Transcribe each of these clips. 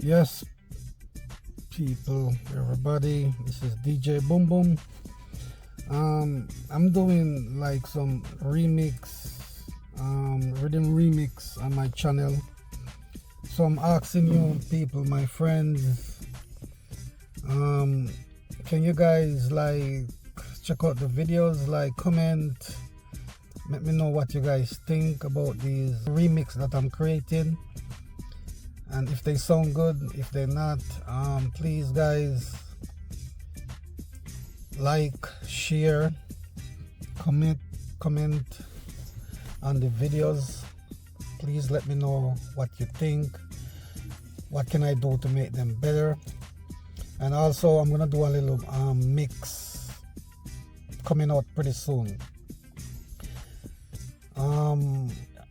Yes, people, everybody, this is DJ Boom Boom. I'm doing like some rhythm remix on my channel. So I'm asking you people, my friends, can you guys like check out the videos, like comment, let me know what you guys think about these remix that I'm creating. And if they sound good, if they're not, please guys like, share, comment on the videos. Please let me know what you think, what can I do to make them better. And also I'm gonna do a little mix coming out pretty soon.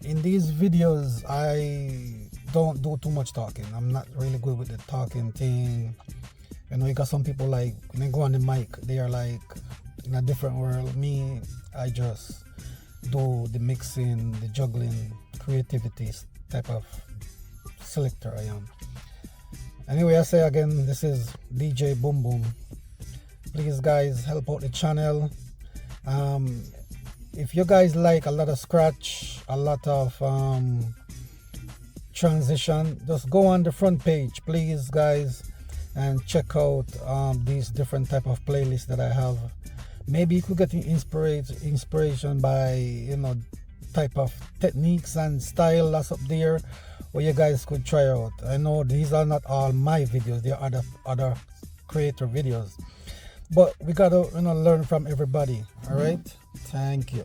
In these videos I don't do too much talking. I'm not really good with the talking thing. You know, you got some people like when they go on the mic, they are like in a different world. Me, I just do the mixing, the juggling, creativity type of selector I am. Anyway, I say again, this is DJ Boom Boom. Please guys, help out the channel. If you guys like a lot of scratch, a lot of transition, just go on the front page, please guys, and check out these different type of playlists that I have. Maybe you could get inspiration by, you know, type of techniques and style that's up there where you guys could try out. I know these are not all my videos, they are other creator videos, but we gotta, you know, learn from everybody. All right, thank you.